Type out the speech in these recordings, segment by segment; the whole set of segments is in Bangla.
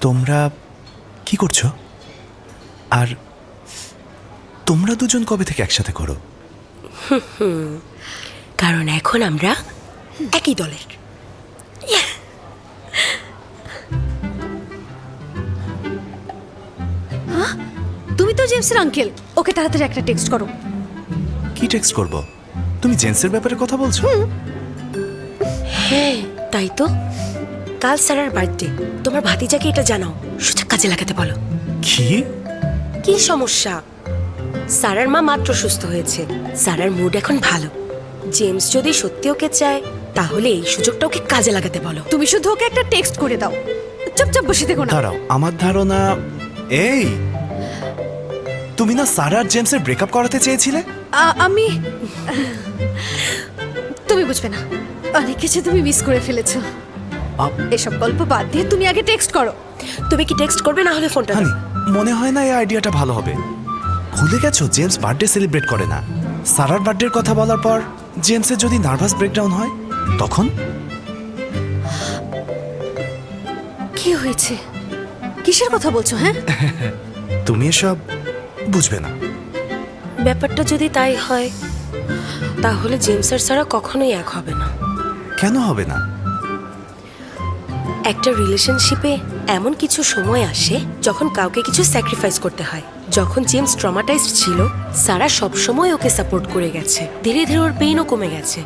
তোমরা কি করছো? আর তোমরা দুজন কবে থেকে একসাথে করো? কারণ এখন আমরা একই দলের। তুমি তো জেমসের আঙ্কেল, ওকে তাড়াতাড়ি একটা টেক্সট করো। কি টেক্সট করব? তুমি জেন্সের ব্যাপারে কথা বলছো? হ্যাঁ তাই তো, কাল স্যারের বার্থডে। তোমার ভাতিজাকে এটা জানাও, সুযোগ কাজে লাগাতে বলো। কি? কি সমস্যা? সারার মা মাত্র সুস্থ হয়েছে, সারার মুড এখন ভালো। জেমস যদি সত্যি ওকে চায় তাহলে এই সুযোগটা ওকে কাজে লাগাতে বলো। তুমি শুধু ওকে একটা টেক্সট করে দাও, চুপচাপ বসে দেখো না। দাঁড়াও, আমার ধারণা এই তুমি না সারা আর জেমসের ব্রেকআপ করাতে চেয়েছিলে? আমি তুমি বুঝবে না, অনেক কিছু তুমি মিস করে ফেলেছো। এসব গল্প বাদ দিয়ে তুমি আগে টেক্সট করো। তুমি কি টেক্সট করবে না হলে ফোনটা হানি, দাও। মনে হয় না এই আইডিয়াটা ভালো হবে। ভুলে গেছো জেমস বার্থডে সেলিব্রেট করে না। সারার বার্থডের কথা বলার পর জেমসের যদি নার্ভাস ব্রেকডাউন হয় তখন? কি হয়েছে? কিসের কথা বলছো? হ্যাঁ, তুমি এসব বুঝবে না। ব্যাপারটা যদি তাই হয় তাহলে জেমস আর সারা কখনোই এক হবে না। কেন হবে না? একটা রিলেশনশিপে এমন কিছু সময় আসে যখন কাউকে কিছু স্যাক্রিফাইস করতে হয়। যখন জেমস ট্রমাটাইজড ছিল, সারা সব সময় ওকে সাপোর্ট করে গেছে। ধীরে ধীরে ওর পেইনও কমে গেছে।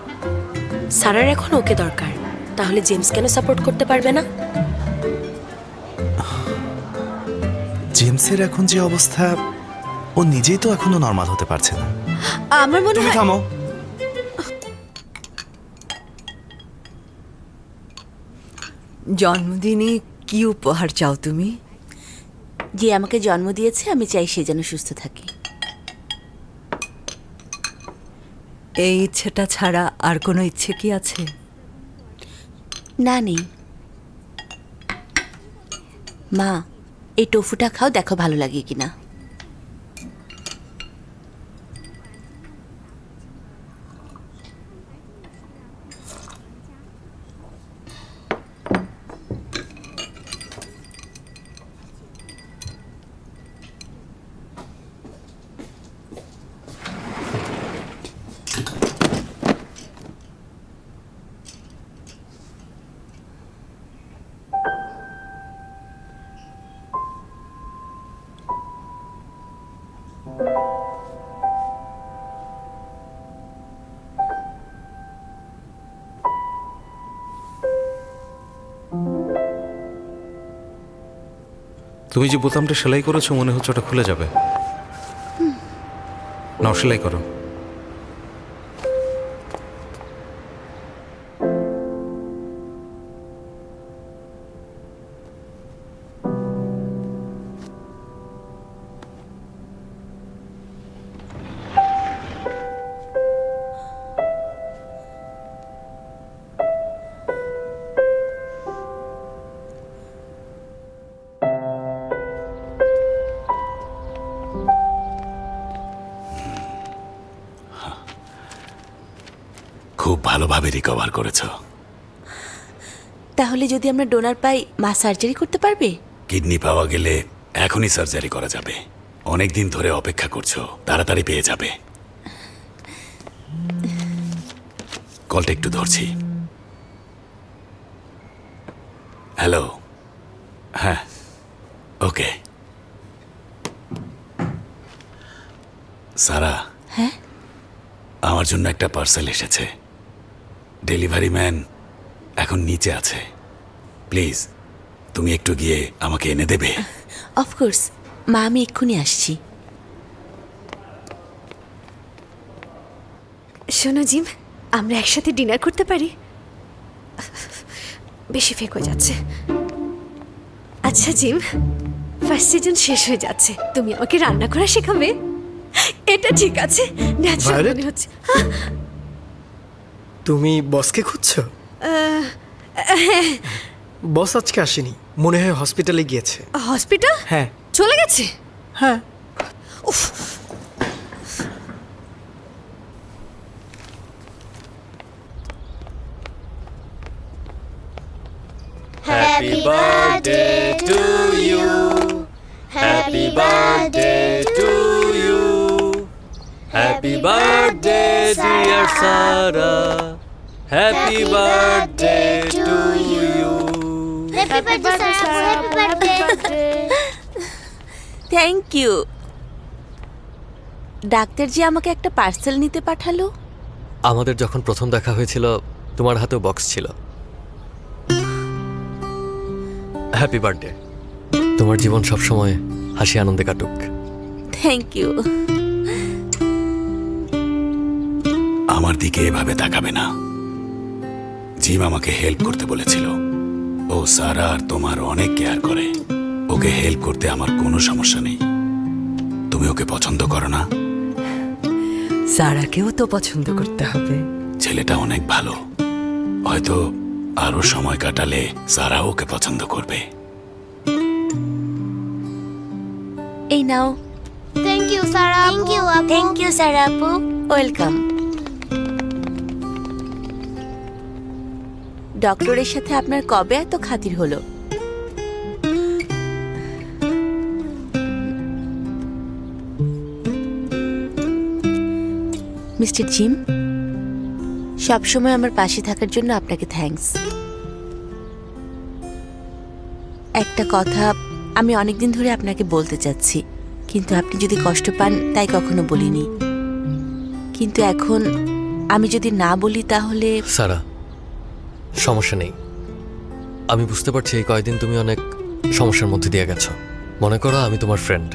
সারার এখন ওকে দরকার, তাহলে জেমস কেন সাপোর্ট করতে পারবে না? জেমসের এখন যে অবস্থা, ও নিজেই তো এখনো নর্মাল হতে পারছে না। আমার মনে তুমি হয় থামো। জন্মদিনে কি উপহার চাও তুমি? যে আমাকে জন্ম দিয়েছে আমি চাই সে যেন সুস্থ থাকে। এই ইচ্ছেটা ছাড়া আর কোনো ইচ্ছে কি আছে? না, নেই। মা, এই টোফুটা খাও, দেখো ভালো লাগে কিনা। তুমি যে বোতামটা সেলাই করেছো মনে হচ্ছে ওটা খুলে যাবে। নাও সেলাই করো। খুব ভালোভাবে রিকভার করেছো। তাহলে যদি আমরা ডোনার পাই, মা সার্জারি করতে পারবে? কিডনি পাওয়া গেলে এখনই সার্জারি করা যাবে। অনেক দিন ধরে অপেক্ষা করছো, তাড়াতাড়ি পেয়ে যাবে। কলটা একটু ধরছি। হ্যালো। হ্যাঁ, ওকে। সারা, হ্যাঁ, আমার জন্য একটা পার্সেল এসেছে। ডেলিভারি ম্যান এখন নিচে আছে। প্লিজ তুমি একটু গিয়ে আমাকে এনে দেবে? অফকোর্স মা, আমি এক্ষুনি আসছি। শোনো জিম, আমরা একসাথে ডিনার করতে পারি? বেশি ফেক হয়ে যাচ্ছে। আচ্ছা জিম, ফার্স্ট সিজন শেষ হয়ে যাচ্ছে, তুমি আমাকে রান্না করা শেখাবে? এটা ঠিক আছে, ন্যাচারাল মনে হচ্ছে। তুমি বসকে খুঁজছো? বস আজকে আসেনি, মনে হয় হসপিটালে গিয়েছে। হসপিটাল? হ্যাঁ। চলে গেছে? হ্যাঁ। উফ, হ্যাঁ Happy birthday to you. Happy birthday to you. Happy birthday, dear Sarah. Happy birthday to you. Happy birthday, Sarah. Happy birthday. Thank you. Doctor ji আমাকে একটা পার্সেল নিতে পাঠালো। আমাদের যখন প্রথম দেখা হয়েছিল তোমার হাতেও বক্স ছিল। Happy birthday. তোমার জীবন সবসময় হাসি আনন্দে কাটুক। Thank you. আমার দিকে এভাবে তাকাবে না। জিম আমাকে হেল্প করতে বলেছিল। ও সারা আর তোমার অনেক কেয়ার করে। ওকে হেল্প করতে আমার কোনো সমস্যা নেই। তুমি ওকে পছন্দ করো না? সারাকেও তো পছন্দ করতে হবে। ছেলেটা অনেক ভালো। হয়তো আরো সময় কাটালে সারা ওকে পছন্দ করবে। এই নাও। Thank you, Sarah. Thank you, Apu. Thank you sir আপু। ওয়েলকাম। ডক্টরের সাথে আপনার কবে এত খাতির হলো? মিস্টার জিম, সবসময় আমার পাশে থাকার জন্য আপনাকে থ্যাঙ্কস। একটা কথা আমি অনেকদিন ধরে আপনাকে বলতে চাচ্ছি, কিন্তু আপনি যদি কষ্ট পান তাই কখনো বলিনি। কিন্তু এখন আমি যদি না বলি তাহলে। সারা, সমস্যা নেই। আমি বুঝতে পারছি এই কয়েকদিন তুমি অনেক সমস্যার মধ্যে দিয়ে গেছো। মনে করো আমি তোমার ফ্রেন্ড।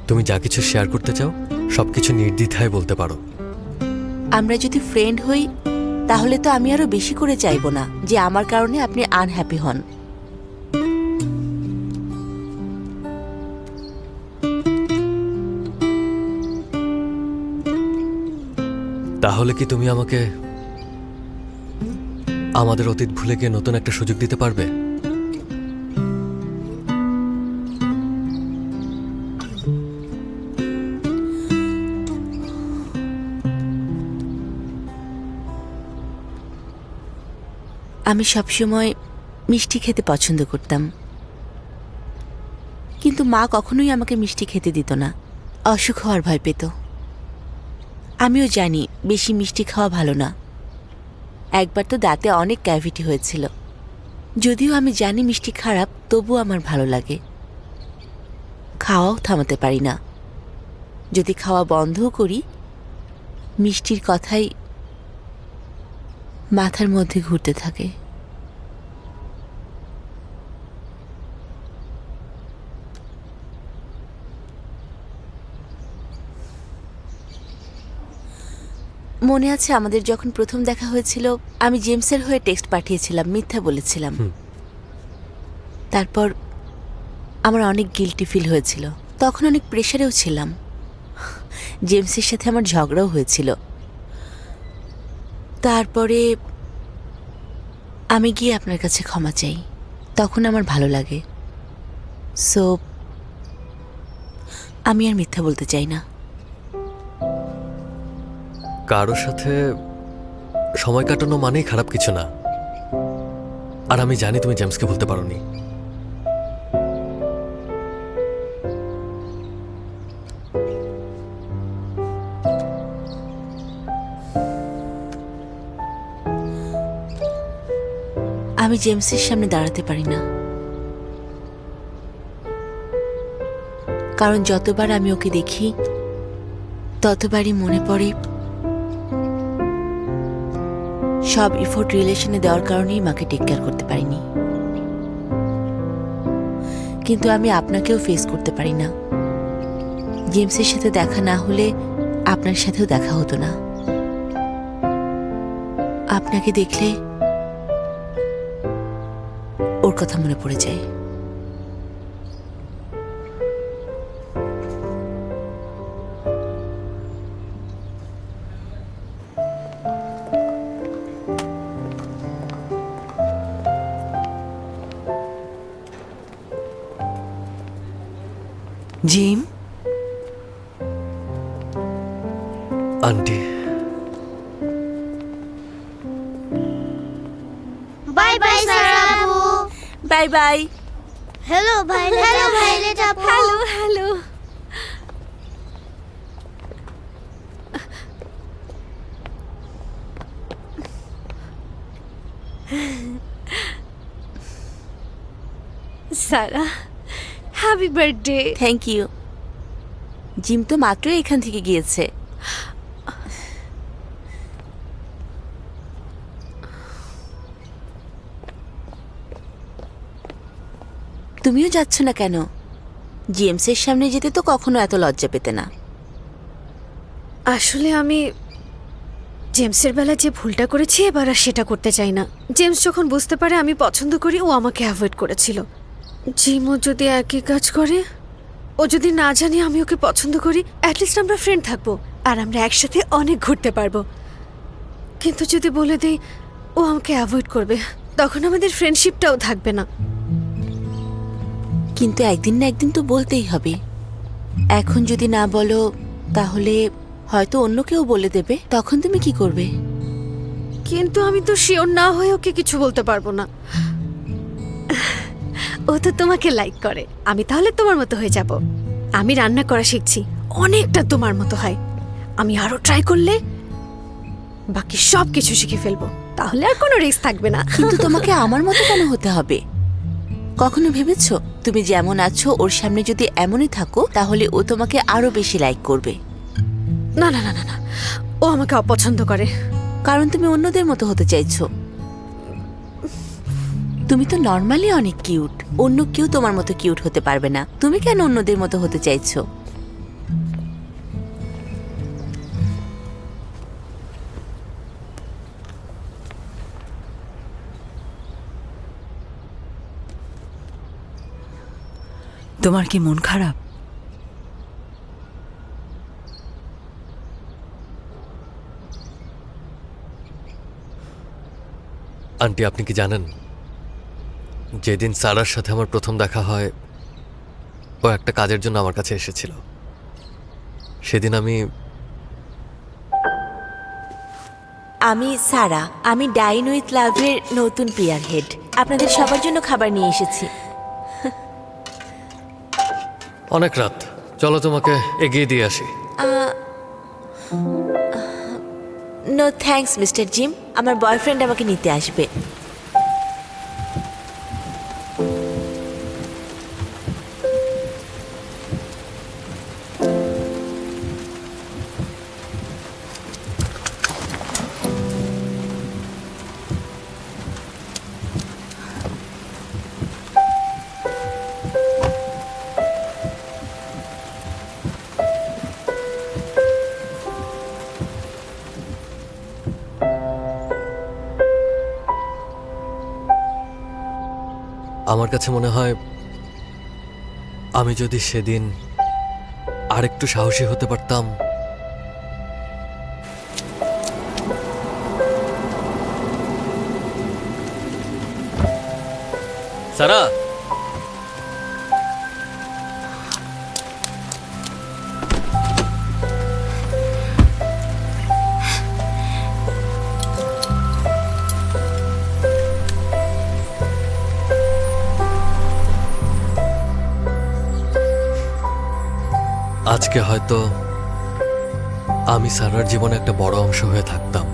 তুমি যা কিছু শেয়ার করতে চাও সবকিছু নির্দ্বিধায় বলতে পারো। আমরা যদি ফ্রেন্ড হই তাহলে তো আমি আরো বেশি করে চাইবো না যে আমার কারণে আপনি আনহ্যাপি হন। তাহলে কি তুমি আমাকে আমাদের অতীত ভুলে গিয়ে নতুন একটা সুযোগ দিতে পারবে? আমি সবসময় মিষ্টি খেতে পছন্দ করতাম, কিন্তু মা কখনোই আমাকে মিষ্টি খেতে দিত না। অসুখ হওয়ার ভয় পেত। আমিও জানি বেশি মিষ্টি খাওয়া ভালো না। একবার তো দাঁতে অনেক ক্যাভিটি হয়েছিল। যদিও আমি জানি মিষ্টি খারাপ, তবুও আমার ভালো লাগে। খাওয়াও থামাতে পারি না। যদি খাওয়া বন্ধও করি, মিষ্টির কথাই মাথার মধ্যে ঘুরতে থাকে। মনে আছে আমাদের যখন প্রথম দেখা হয়েছিল, আমি জেমসের হয়ে টেক্সট পাঠিয়েছিলাম, মিথ্যা বলেছিলাম। তারপর আমার অনেক গিল্টি ফিল হয়েছিল। তখন অনেক প্রেশারেও ছিলাম। জেমসের সাথে আমার ঝগড়াও হয়েছিল। তারপরে আমি গিয়ে আপনার কাছে ক্ষমা চাই। তখন আমার ভালো লাগে। সো আমি আর মিথ্যা বলতে চাই না। কারোর সাথে সময় কাটানো মানেই খারাপ কিছু না। আর আমি জানি তুমি জেমসকে বলতে পারোনি। আমি জেমসের সামনে দাঁড়াতে পারি না, কারণ যতবার আমি ওকে দেখি ততবারই মনে পড়ে সব এফোর্ট রিলেশনে দেওয়ার কারণেই মাকে টেক কেয়ার করতে পারিনি। কিন্তু আমি আপনাকেও ফেস করতে পারি না। জেমসের সাথে দেখা না হলে আপনার সাথেও দেখা হতো না। আপনাকে দেখলে ওর কথা মনে পড়ে যায়। Jim, aunty, Bye bye, Sarah. Bye bye. Hello Violet আপু hello hello. Sara, happy birthday. Thank you. Jim তো মাত্রই এখান থেকে গিয়েছে। তুমিও যাচ্ছ না কেন? জেমসের সামনে যেতে তো কখনো এত লজ্জা পেতে না। আসলে আমি জেমসের বেলা যে ভুলটা করেছি এবার আর সেটা করতে চাই না। জেমস যখন বুঝতে পারে আমি পছন্দ করি, ও আমাকে অ্যাভয়েড করেছিল। জিমও যদি একই কাজ করে, ও যদি না জানি আমি ওকে পছন্দ করি, অ্যাটলিস্ট আমরা ফ্রেন্ড থাকবো আর আমরা একসাথে অনেক ঘুরতে পারবো। কিন্তু যদি বলে দেই ও আমাকে অ্যাভয়েড করবে, তখন আমাদের ফ্রেন্ডশিপটাও থাকবে না। কিন্তু একদিন না একদিন তো বলতেই হবে। এখন যদি না বলো তাহলে হয়তো অন্য কেউ বলে দেবে, তখন তুমি কি করবে? কিন্তু আমি তো শিওর না হয়ে ওকে কিছু বলতে পারবো না। ও তো তোমাকে লাইক করে, আমি তাহলে তোমার মতো হয়ে যাব। আমি রান্না করা শিখছি, অনেকটা তোমার মতো হয়। আমি আরো ট্রাই করলে বাকি সব কিছু শিখে ফেলবো, তাহলে আর কোনো রিস্ক থাকবে না। কিন্তু তোমাকে আমার মতো কেন হতে হবে? কখনো ভেবেছো তুমি যেমন আছো ওর সামনে যদি এমনই থাকো তাহলে ও তোমাকে আরো বেশি লাইক করবে? না না না না না, ও আমাকে অপছন্দ করে। কারণ তুমি অন্যদের মতো হতে চাইছো। তুমি তো নর্মালি অনেক কিউট, অন্য কেউ তোমার মতো কিউট হতে পারবে না। তুমি কেন অন্যদের মতো হতে চাইছো? তোমার কি মন খারাপ? আন্টি, আপনি কি জানেন যেদিন সারার সাথে আমার প্রথম দেখা হয়, ও একটা কাজের জন্য আমার কাছে এসেছিল। সেদিন আমি সারা, আমি ডাইন উইথ লাভের নতুন পিয়ার হেড। আপনাদের সবার জন্য খাবার নিয়ে এসেছি। অনেক রাত, চলো তোমাকে এগিয়ে দিয়ে আসি। নো থ্যাঙ্কস মিস্টার জিম, আমার বয়ফ্রেন্ড আমাকে নিতে আসবে। আমার কাছে মনে হয় আমি যদি সেদিন আরেকটু সাহসী হতে পারতাম। সারা, আজকে হয়তো আমি সারার জীবনে একটা বড় অংশ হয়ে থাকতাম।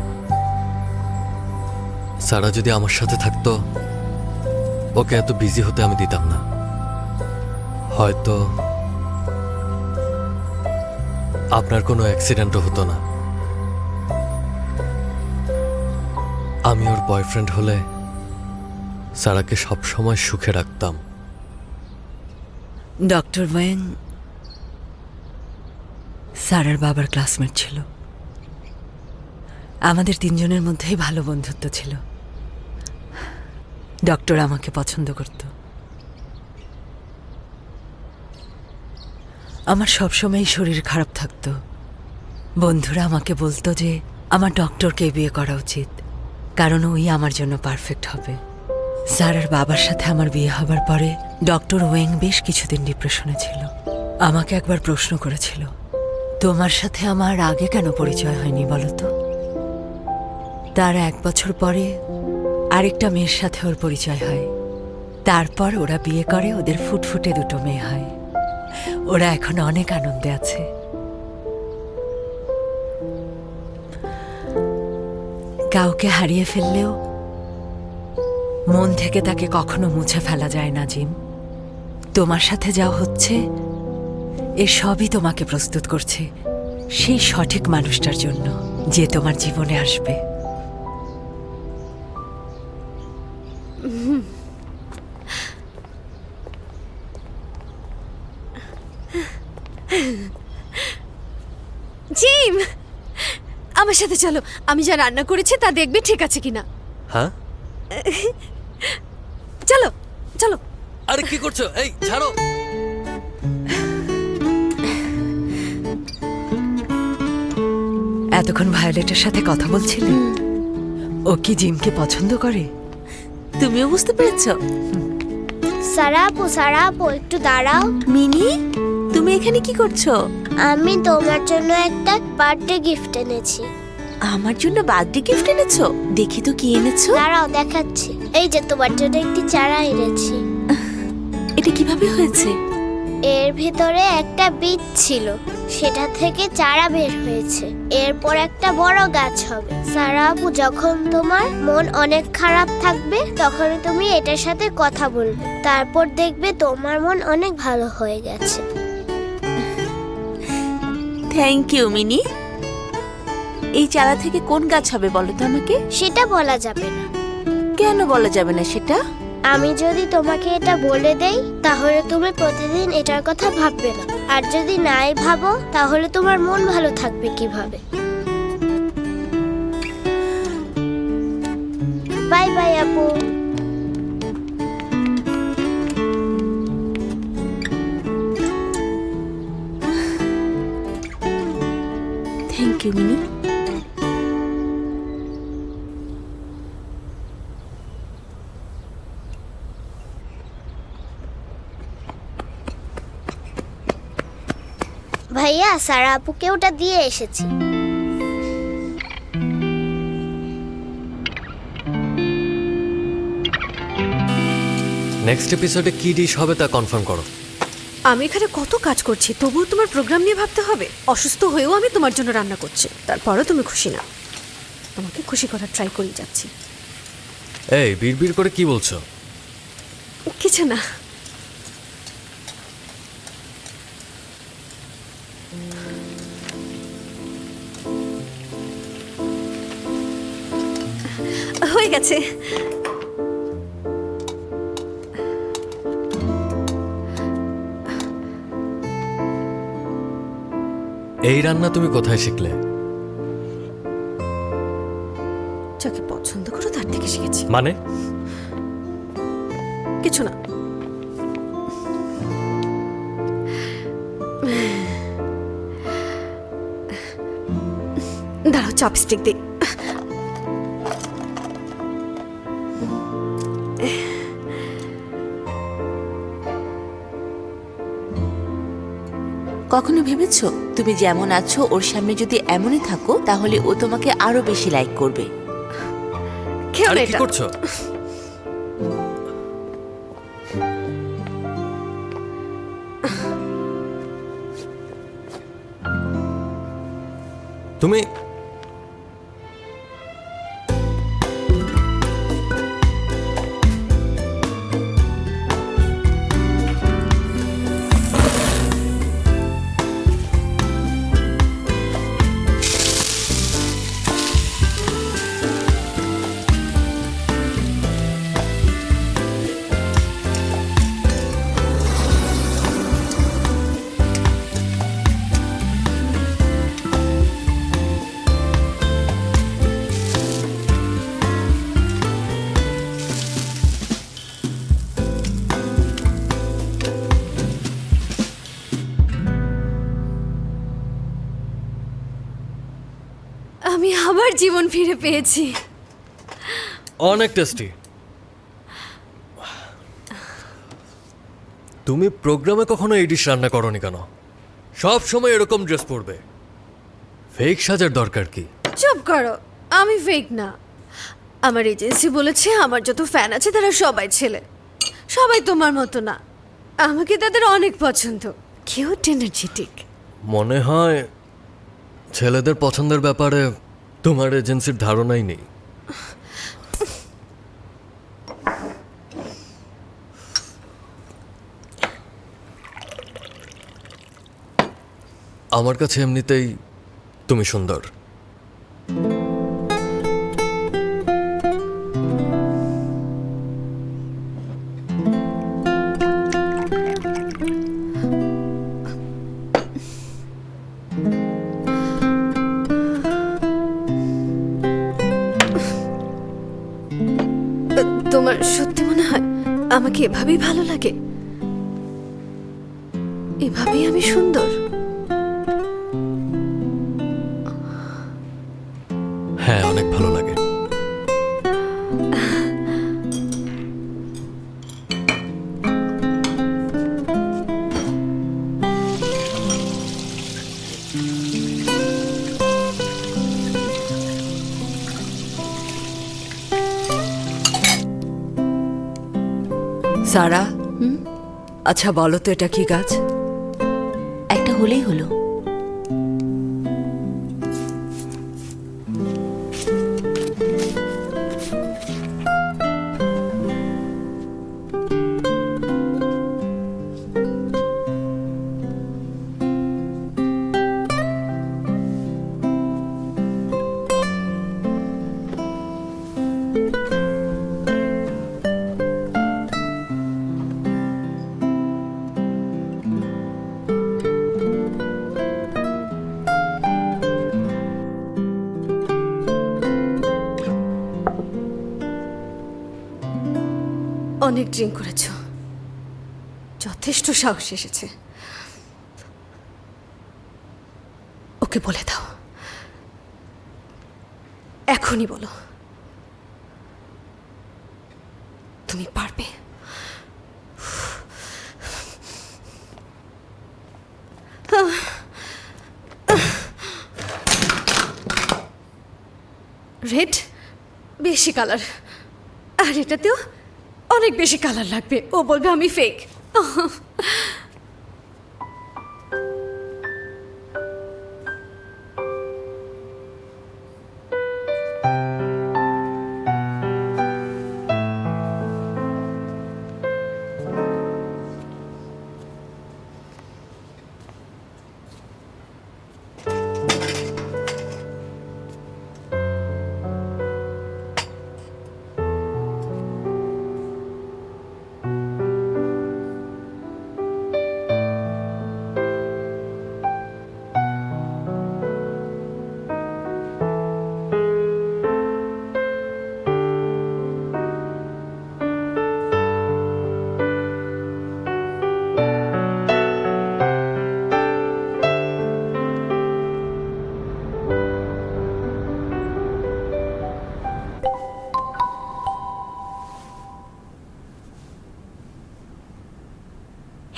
সারা যদি আমার সাথে থাকতো, ওকে এত বিজি হতে আমি দিতাম না। হয়তো আপনার কোনো অ্যাক্সিডেন্টও হতো না। আমি ওর বয়ফ্রেন্ড হলে সারাকে সবসময় সুখে রাখতাম। ডক্টর ওয়েং সারার বাবার ক্লাসমেট ছিল। আমাদের তিনজনের মধ্যেই ভালো বন্ধুত্ব ছিল। ডক্টর আমাকে পছন্দ করত। আমার সবসময় শরীর খারাপ থাকতো। বন্ধুরা আমাকে বলতো যে আমার ডক্টরকে বিয়ে করা উচিত, কারণ ওই আমার জন্য পারফেক্ট হবে। সারার বাবার সাথে আমার বিয়ে হবার পরে ডক্টর ওয়েং বেশ কিছুদিন ডিপ্রেশনে ছিল। আমাকে একবার প্রশ্ন করেছিল, তোমার সাথে আমার আগে কেন পরিচয় হয়নি বলো তো? তার 1 বছর পরে আরেকটা মেয়ের সাথে ওর পরিচয় হয়। তারপর ওরা বিয়ে করে, ওদের ফুটফুটে দুটো মেয়ে হয়। ওরা এখন অনেক আনন্দে আছে। কাউকে হারিয়ে ফেললেও মন থেকে তাকে কখনো মুছে ফেলা যায় না জিম। তোমার সাথে যা হচ্ছে এ সবই তোমাকে প্রস্তুত করছে সেই সঠিক মানুষটার জন্য যে তোমার জীবনে আসবে। জিম, আমার সাথে চলো, আমি যা রান্না করেছি তা দেখবে ঠিক আছে কিনা। হ্যাঁ, চলো চলো। আরে কি করছো? এই ছাড়ো। এতক্ষণ ভায়োলেটের সাথে কথা বলছিলে? ও কি জিমকে পছন্দ করে? তুমিও বুঝতে পেরেছো? সারা আপু একটু দাঁড়াও। মিনি, তুমি এখানে কি করছো? আমি তোমার জন্য একটা বার্থডে গিফট এনেছি। আমার জন্য বার্থডে গিফট এনেছো? দেখি তো কি এনেছো। দাঁড়াও দেখাচ্ছি। এই যে তোমার জন্য একটি চারা এনেছি। এটা কিভাবে হয়েছে? এর ভিতরে একটা বীজ ছিল, সেটা থেকে চারা বের হয়েছে। এরপর একটা বড় গাছ হবে। সারা আপু, যখন তোমার মন অনেক খারাপ থাকবে তখন তুমি এটার সাথে কথা বলবে, তারপর দেখবে তোমার মন অনেক ভালো হয়ে গেছে। Thank you Mini. এই চারা থেকে কোন গাছ হবে বলো তো আমাকে? সেটা বলা যাবে না। কেন বলা যাবে না সেটা? আমি যদি তোমাকে এটা বলে দেই তাহলে তুমি প্রতিদিন এটার কথা ভাববে না, আর যদি নাই ভাবো তাহলে তোমার মন ভালো থাকবে কিভাবে? বাই বাই আপু। Thank you Mini. ভাইয়া, সারা আপুকে ওটা দিয়ে এসেছি। নেক্সট এপিসোডে কি ডিশ হবে তা কনফার্ম করো। আমি এখানে কত কাজ করছি, তবুও তোমার প্রোগ্রাম নিয়ে ভাবতে হবে? অসুস্থ হয়েও আমি তোমার জন্য রান্না করছি, তারপরও তুমি খুশি না। তোমাকে খুশি করার ট্রাই করে যাচ্ছি। এই বিড়বিড় করে কি বলছো? কিছু না। হয়ে গেছে। এই রান্না তুমি কোথায় শিখলে? যাকে পছন্দ করো তার থেকে শিখেছি। মানে? কিছু না। দাঁড়াও, চপস্টিক দিই। কখনো ভেবেছো তুমি যেমন আছো ওর সামনে যদি এমনই থাকো তাহলে ও তোমাকে আরো বেশি লাইক করবে? খেও না আরে কি এটা। করছো? তুমি আমি আবার জীবন ফিরে পেয়েছি। অনেক টেস্টি। তুমি প্রোগ্রামে কখনো এই ডিশ রান্না করনি কেন? সব সময় এরকম ড্রেস পরবে, ফেক সাজার দরকার কি? চুপ করো, আমি ফেক না। আমার এজেন্সি বলেছে আমার যত ফ্যান আছে তারা সবাই ছেলে। সবাই তোমার মতো না, আমাকে তাদের অনেক পছন্দ, কিউট এনার্জেটিক। মনে হয় ছেলেদের পছন্দের ব্যাপারে তোমার এজেন্সির ধারণাই নেই। আমার কাছে এমনিতেই তুমি সুন্দর। তোমার সত্যি মনে হয় আমাকে এভাবেই ভালো লাগে? এভাবেই আমি সুন্দর? হ্যাঁ, অনেক ভালো লাগে। সারা, আচ্ছা বলো তো এটা কি গাছ? একটা হলেই হলো। অনেক ড্রিঙ্ক করেছ, যথেষ্ট সাহস এসেছে। ওকে বলে দাও, এখনই বলো তুমি পারবে। রেড বেশি কালার, আর এটাতেও অনেক বেশি কালার লাগবে। ও বলবে আমি ফেক।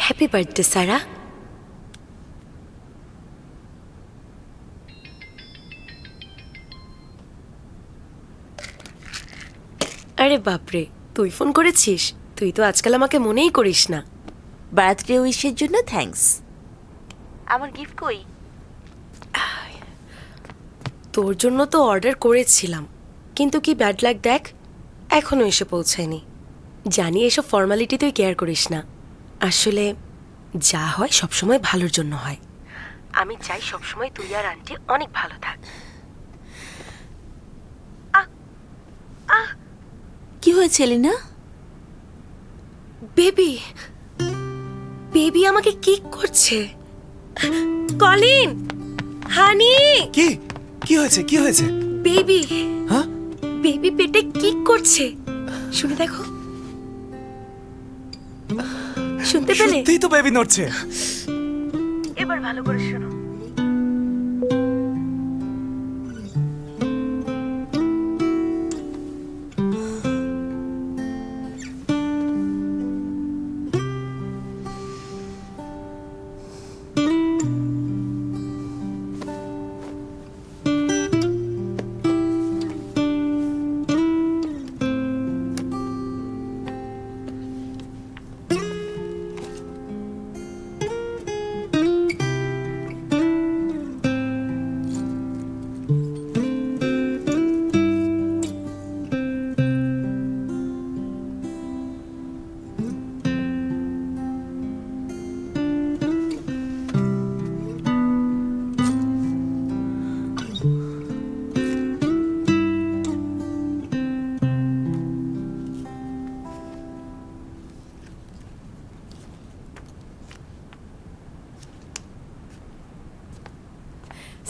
হ্যাপি বার্থডে সারা। আরে বাপরে, তুই ফোন করেছিস? তুই তো আজকাল আমাকে মনেই করিস না। বার্থডে উইশের জন্য থ্যাঙ্কস। আমার গিফট কই? তোর জন্য তো অর্ডার করেছিলাম, কিন্তু কি ব্যাড লাক দেখ, এখনো এসে পৌঁছায়নি। জানি এসব ফর্মালিটি তুই কেয়ার করিস না, আসলে যা হয় সবসময় ভালোর জন্য হয়। আমি চাই সবসময় তুই আর আন্টি অনেক ভালো থাক। কি হয়েছে এলিনা? বেবি, বেবি আমাকে কিক করছে। কলিন, হানি, কি কি হয়েছে, কি হয়েছে? বেবি, হ্যাঁ, বেবি পেটে কিক করছে, শুনে দেখো। শুনতে পেলে? সত্যিই তো বেবি নড়ছে। এবার ভালো করে শোনো।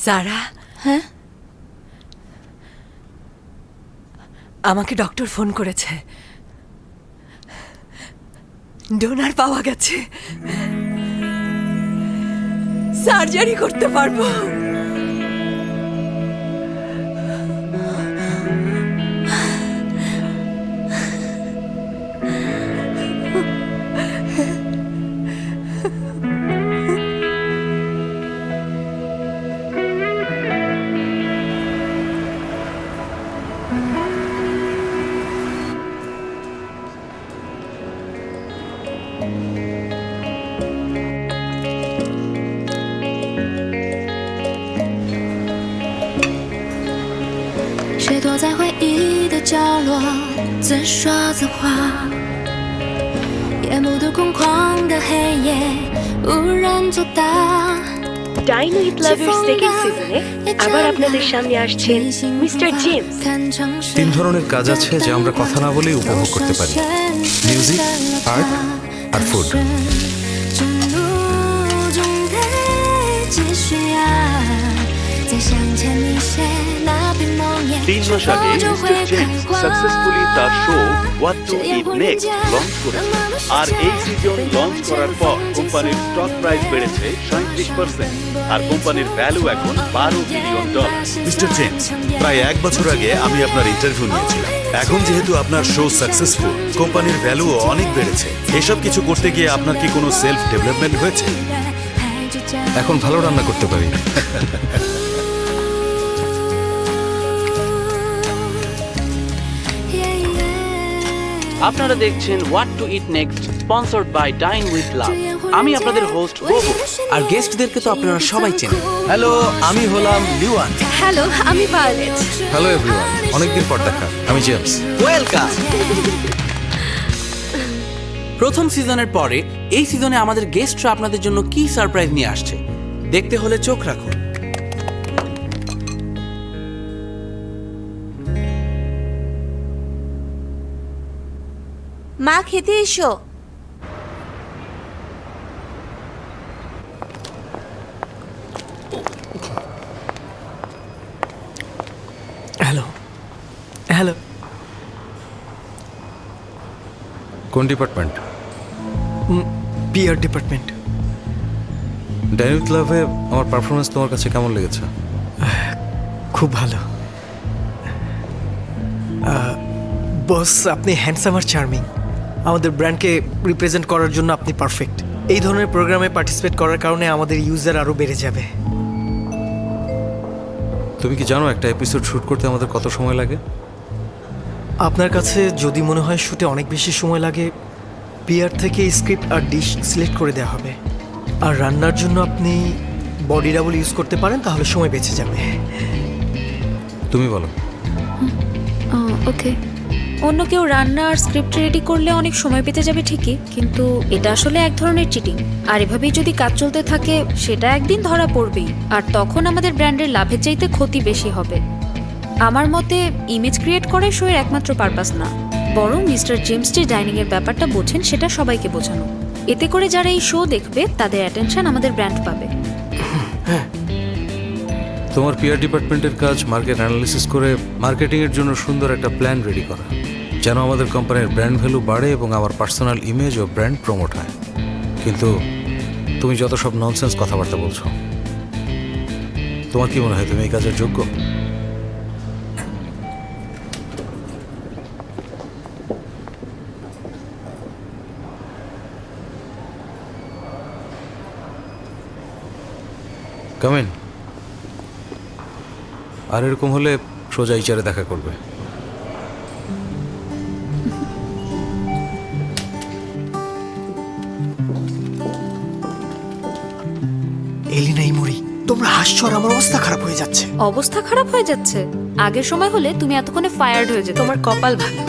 সারা, হ্যাঁ? আমাকে ডক্টর ফোন করেছে, ডোনার পাওয়া গেছে, সার্জারি করতে পারবো।谁躲在回忆的角落，自说自话，夜幕的空旷的黑夜，无人作答。 ডাইন উইথ লাভের সেকেন্ড সিজনে আবার আপনাদের সামনে আসছেন মিস্টার জেমস। তিন ধরনের কাজ আছে যা আমরা কথা না বলেই উপভোগ করতে পারি: মিউজিক, আর্ট আর ফুড। 3 মাস আগে মিস্টার জেমস সাকসেসফুলি তার show what to eat next launch করেছে। আর এই সিজন লঞ্চ করার পর কোম্পানির স্টক প্রাইস বেড়েছে 37%, আর কোম্পানির ভ্যালু এখন $12 বিলিয়ন। মিস্টার জেমস, প্রায় 1 বছর আগে আমি আপনার ইন্টারভিউ নিয়েছিলাম। এখন যেহেতু আপনার শো সাকসেসফুল, কোম্পানির ভ্যালুও অনেক বেড়েছে। এসব কিছু করতে গিয়ে আপনার কি কোনো সেলফ ডেভেলপমেন্ট হয়েছে? এখন ভালো রান্না করতে পারি। আপনারা দেখছেন what to eat next, sponsored by Dine with Love. আমি আপনাদের হোস্ট গোগো, আর গেস্টদেরকে তো আপনারা সবাই চেনেন। হ্যালো, আমি হলাম লিওয়ান। হ্যালো, আমি ভায়োলেট। হ্যালো এভরিওয়ান, অনেকদিন পর দেখা। আমি জেমস। ওয়েলকাম। প্রথম সিজনের পরে এই সিজনে আমাদের গেস্টরা আপনাদের জন্য কি সারপ্রাইজ নিয়ে আসছে দেখতে হলে চোখ রাখুন। মা, খেতে এসো। Hello hello. কোন department? PR department. Dine with লাভে আমার পারফরমেন্স তোমার কাছে কেমন লেগেছে? খুব ভালো। বস, আপনি হ্যান্ডসাম আর চার্মিং। আমাদের ব্র্যান্ডকে রিপ্রেজেন্ট করার জন্য আপনি পারফেক্ট। এই ধরনের প্রোগ্রামে পার্টিসিপেট করার কারণে আমাদের ইউজার আরও বেড়ে যাবে। তুমি কি জানো একটা এপিসোড শুট করতে আমাদের কত সময় লাগে? আপনার কাছে যদি মনে হয় শুটে অনেক বেশি সময় লাগে, পিআর থেকে স্ক্রিপ্ট আর ডিশ সিলেক্ট করে দেওয়া হবে। আর রান্নার জন্য আপনি বডি ডাবল ইউজ করতে পারেন, তাহলে সময় বেঁচে যাবে। তুমি বলো। ওকে, অন্য কেউ রান্না আর স্ক্রিপ্ট রেডি করলে অনেক সময় পেতে যাবে ঠিকই, কিন্তু এটা আসলে এক ধরনের চিটিং। আর এভাবেই যদি কাজ চলতে থাকে সেটা একদিন ধরা পড়বেই, আর তখন আমাদের ব্র্যান্ডের লাভের চাইতে ক্ষতি বেশি হবে। আমার মতে ইমেজ ক্রিয়েট করাই শোয়ের একমাত্র পারপাস না, বরং মিস্টার জেমস যে ডাইনিংয়ের ব্যাপারটা বোঝেন সেটা সবাইকে বোঝানো। এতে করে যারা এই শো দেখবে তাদের অ্যাটেনশন আমাদের ব্র্যান্ড পাবে। তোমার পিআর ডিপার্টমেন্টের কাজ মার্কেট অ্যানালিসিস করে মার্কেটিংয়ের জন্য সুন্দর একটা প্ল্যান রেডি করা, যেন আমাদের কোম্পানির ব্র্যান্ড ভ্যালু বাড়ে এবং আমার পার্সোনাল ইমেজ ও ব্র্যান্ড প্রমোট হয়। কিন্তু তুমি যত সব ননসেন্স কথাবার্তা বলছো, তোমার কি মনে হয় তুমি এই কাজের যোগ্য? কামিন। আর এরকম হলে সোজা ইচারে দেখা করবে। এলিনা, ইমরি, তোমরা হাসছো আর আমার অবস্থা খারাপ হয়ে যাচ্ছে। অবস্থা খারাপ হয়ে যাচ্ছে? আগের সময় হলে তুমি এতক্ষণে ফায়ার্ড হয়ে যেত। তোমার কপাল ভালো।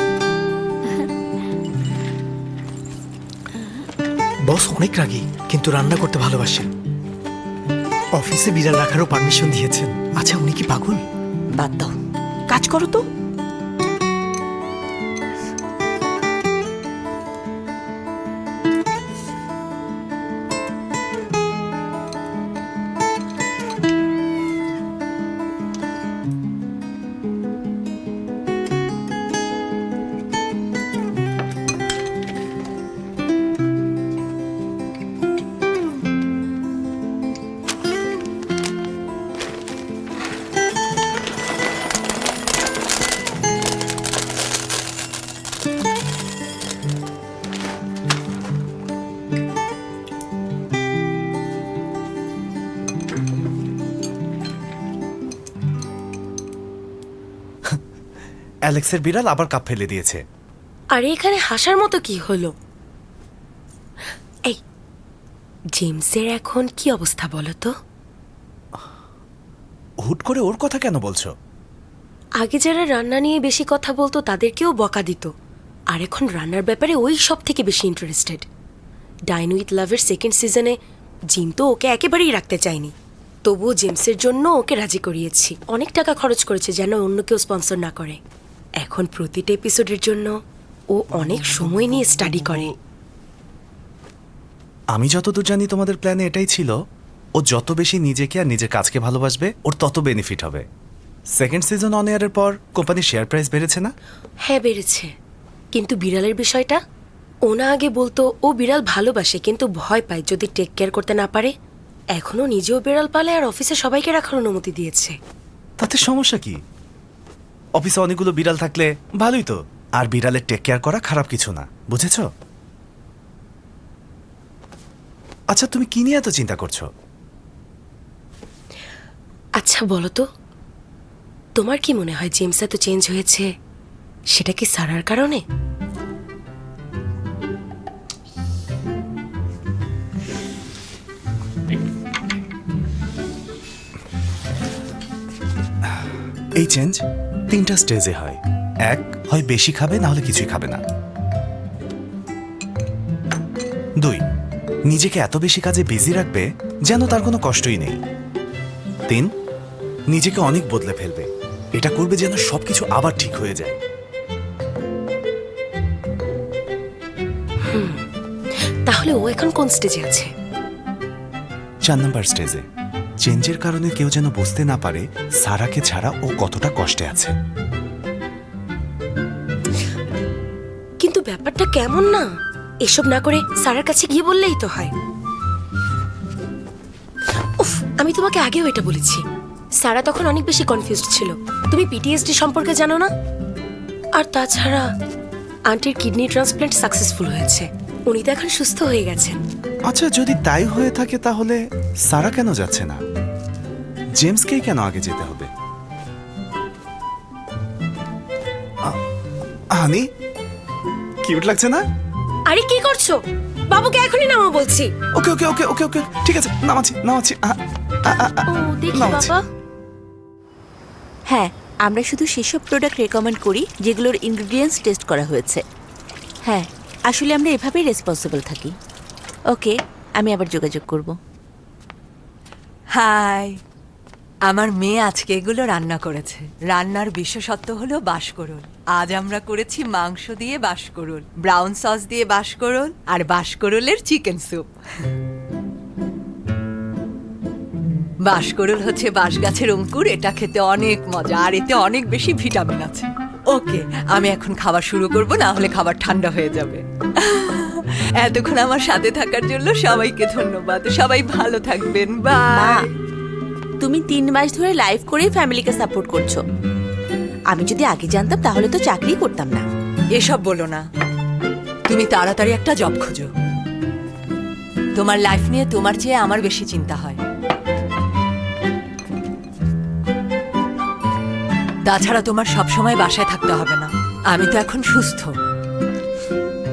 বস অনেক রাগী, কিন্তু রান্না করতে ভালোবাসেন। অফিসে বিড়াল রাখারও পারমিশন দিয়েছেন। আচ্ছা, উনি কি পাগল? বাদ দাও, কাজ করো তো। অ্যালেক্সের বিড়াল আবার কাপ ফেলে দিয়েছে। আরে এখানে হাসার মতো কি হলো? এই জেমসের এখন কি অবস্থা বলো তো? হুট করে ওর কথা কেন বলছো? আগে যারা রান্না নিয়ে বেশি কথা বলতো তাদেরকেও বকা দিত, আর এখন রান্নার ব্যাপারে ওই সব থেকে বেশি ইন্টারেস্টেড। ডাইন উইথ লাভের সেকেন্ড সিজনে জিম তো ওকে একেবারেই রাখতে চায়নি, তবুও জেমসের জন্য ওকে রাজি করিয়েছি। অনেক টাকা খরচ করেছে যেন অন্য কেউ স্পন্সর না করে। এখন প্রতিটা এপিসোডের জন্য ও অনেক সময় নিয়ে স্টাডি করে। আমি যতদূর জানি তোমাদের প্ল্যানে এটাই ছিল, ও যত বেশি নিজেকে আর নিজের কাজকে ভালোবাসবে ওর তত বেনিফিট হবে। সেকেন্ড সিজন অন এয়ারের পর কোম্পানির শেয়ার প্রাইস বেড়েছে না? হ্যাঁ বেড়েছে, কিন্তু বিড়ালের বিষয়টা ও না আগে বলতো ও বিড়াল ভালোবাসে কিন্তু ভয় পায় যদি টেক কেয়ার করতে না পারে। এখনো নিজেও বিড়াল পালে আর অফিসে সবাইকে রাখার অনুমতি দিয়েছে। তাতে সমস্যা কি? অফিসে অনেকগুলো বিড়াল থাকলে ভালোই তো। আর বিড়ালের টেক কেয়ার করা খারাপ কিছু না, বুঝেছ? আচ্ছা তুমি কি নিয়ে এত চিন্তা করছো? আচ্ছা বলো তো, তোমার কি মনে হয় জেমস এত চেঞ্জ হয়েছে সেটা কি সারার কারণে? এই চেঞ্জ 3টা স্টেজে হয়। এক, হয় বেশি খাবে, না হলে কিছুই খাবে না। 2, নিজেকে এত বেশি কাজে বিজি রাখবে যেন তার কোনো কষ্টই নেই। 3, নিজেকে অনেক বদলে ফেলবে, এটা করবে যেন সবকিছু আবার ঠিক হয়ে যায়। তাহলে ও এখন কোন স্টেজে আছে? 4 নম্বর স্টেজে। চেঞ্জের কারণে কেউ যেন বুঝতে না পারে সারাকে ছাড়া ও কতটা কষ্টে আছে। কিন্তু ব্যাপারটা কেমন না, এসব না করে সারার কাছে গিয়ে বললেই তো হয়। উফ, আমি তোমাকে আগেও এটা বলেছি। সারা তখন অনেক বেশি কনফিউজড ছিল। তুমি পিটিএসডি সম্পর্কে জানো না? আর তাছাড়া আন্টির কিডনি ট্রান্সপ্ল্যান্ট সাকসেসফুল হয়েছে, উনি তো এখন সুস্থ হয়ে গেছেন। আচ্ছা যদি তাই হয়ে থাকে তাহলে সারা কেন যাচ্ছে না? জেমসকেই কেন আগে যেতে হবে? হানি, কিউট লাগছে না? আরে কি করছো? বাবুকে এখনই নামো বলছি। ওকে ওকে ওকে ওকে ওকে ঠিক আছে, নামাচ্ছি নামাচ্ছি। ও দেখি নামাচ্ছি। বাবা। হ্যাঁ, আমরা শুধু সেসব প্রোডাক্ট রেকমেন্ড করি যেগুলোর ইনগ্রিডিয়েন্টস টেস্ট করা হয়েছে। হ্যাঁ, আসলে আমরা এভাবেই রেসপন্সিবল থাকি। ওকে, আমি আবার যোগাযোগ করব। হাই, আমার মেয়ে আজকে এগুলো রান্না করেছে। রান্নার বিশেষত্ব হলো বাঁশকরুল। আজ আমরা করেছি মাংস দিয়ে বাঁশকরুল, ব্রাউন সস দিয়ে বাঁশকরুল আর বাঁশকরুলের চিকেন স্যুপ। বাঁশকরুল হচ্ছে বাঁশ গাছের অঙ্কুর, এটা খেতে অনেক মজা আর এতে অনেক বেশি ভিটামিন আছে। ওকে, আমি এখন খাবার শুরু করব, না হলে খাবার ঠান্ডা হয়ে যাবে। এতক্ষণ আমার সাথে থাকার জন্য সবাইকে ধন্যবাদ। সবাই ভালো থাকবেন, মা, বাই। তুমি 3 মাস ধরে লাইভ করেই ফ্যামিলিকে সাপোর্ট করছো। আমি যদি আগে জানতাম তাহলে তো চাকরি করতাম না। এসব বলো না, তুমি তাড়াতাড়ি একটা জব খোঁজো। তোমার লাইফ নিয়ে তোমার চেয়ে আমার বেশি চিন্তা হয়। তাছাড়া তোমার সবসময় বাসায় থাকতে হবে না। আমি তো এখন সুস্থ।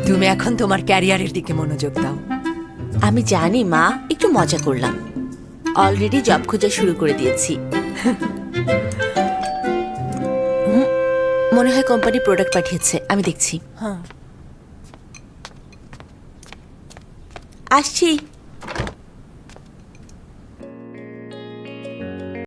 তুমি এখন তোমার ক্যারিয়ারের দিকে মনোযোগ দাও। আমি জানি মা, একটু মজা করলাম। অলরেডি জব খোঁজা শুরু করে দিয়েছি। মনে হয় কোম্পানি প্রোডাক্ট পাঠিয়েছে, আমি দেখছি। হ্যাঁ, আসছি।